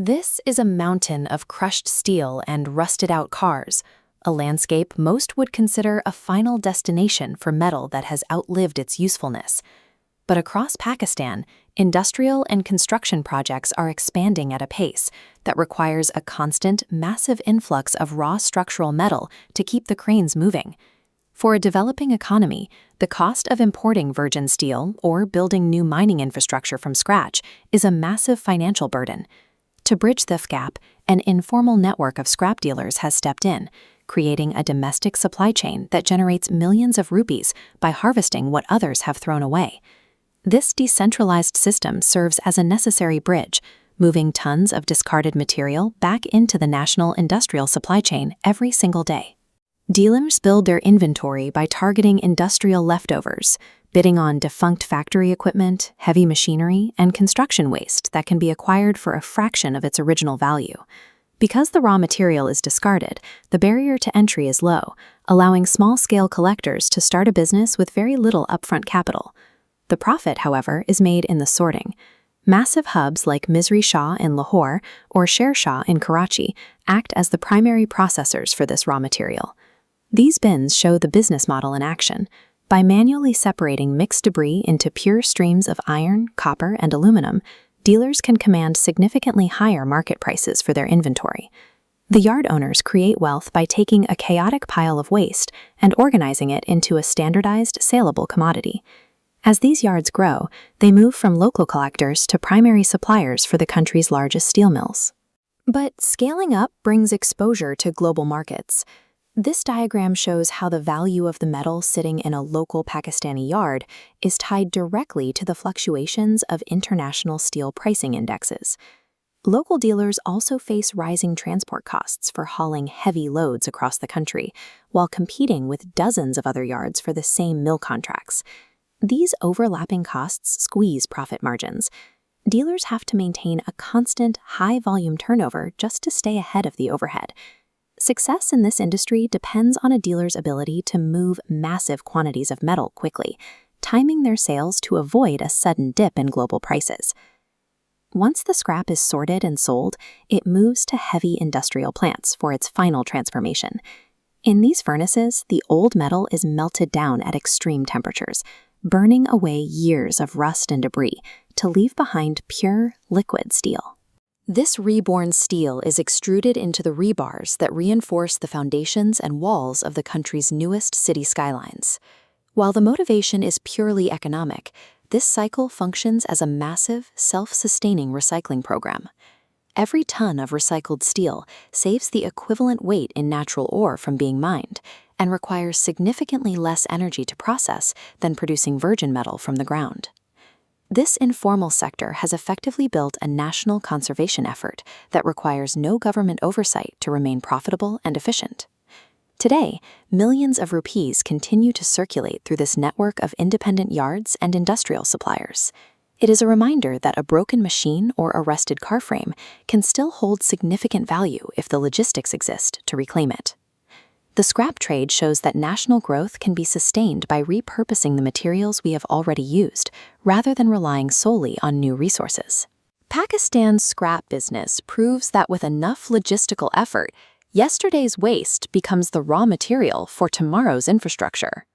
This is a mountain of crushed steel and rusted-out cars, a landscape most would consider a final destination for metal that has outlived its usefulness. But across Pakistan, industrial and construction projects are expanding at a pace that requires a constant, massive influx of raw structural metal to keep the cranes moving. For a developing economy, the cost of importing virgin steel or building new mining infrastructure from scratch is a massive financial burden. To bridge this gap, an informal network of scrap dealers has stepped in, creating a domestic supply chain that generates millions of rupees by harvesting what others have thrown away. This decentralized system serves as a necessary bridge, moving tons of discarded material back into the national industrial supply chain every single day. Dealers build their inventory by targeting industrial leftovers, bidding on defunct factory equipment, heavy machinery, and construction waste that can be acquired for a fraction of its original value. Because the raw material is discarded, the barrier to entry is low, allowing small-scale collectors to start a business with very little upfront capital. The profit, however, is made in the sorting. Massive hubs like Misri Shah in Lahore or Shershah in Karachi act as the primary processors for this raw material. These bins show the business model in action. By manually separating mixed debris into pure streams of iron, copper, and aluminum, dealers can command significantly higher market prices for their inventory. The yard owners create wealth by taking a chaotic pile of waste and organizing it into a standardized, saleable commodity. As these yards grow, they move from local collectors to primary suppliers for the country's largest steel mills. But scaling up brings exposure to global markets. This diagram shows how the value of the metal sitting in a local Pakistani yard is tied directly to the fluctuations of international steel pricing indexes. Local dealers also face rising transport costs for hauling heavy loads across the country, while competing with dozens of other yards for the same mill contracts. These overlapping costs squeeze profit margins. Dealers have to maintain a constant, high-volume turnover just to stay ahead of the overhead. Success in this industry depends on a dealer's ability to move massive quantities of metal quickly, timing their sales to avoid a sudden dip in global prices. Once the scrap is sorted and sold, it moves to heavy industrial plants for its final transformation. In these furnaces, the old metal is melted down at extreme temperatures, burning away years of rust and debris to leave behind pure, liquid steel. This reborn steel is extruded into the rebars that reinforce the foundations and walls of the country's newest city skylines. While the motivation is purely economic, this cycle functions as a massive, self-sustaining recycling program. Every ton of recycled steel saves the equivalent weight in natural ore from being mined and requires significantly less energy to process than producing virgin metal from the ground. This informal sector has effectively built a national conservation effort that requires no government oversight to remain profitable and efficient. Today, millions of rupees continue to circulate through this network of independent yards and industrial suppliers. It is a reminder that a broken machine or a rusted car frame can still hold significant value if the logistics exist to reclaim it. The scrap trade shows that national growth can be sustained by repurposing the materials we have already used, rather than relying solely on new resources. Pakistan's scrap business proves that with enough logistical effort, yesterday's waste becomes the raw material for tomorrow's infrastructure.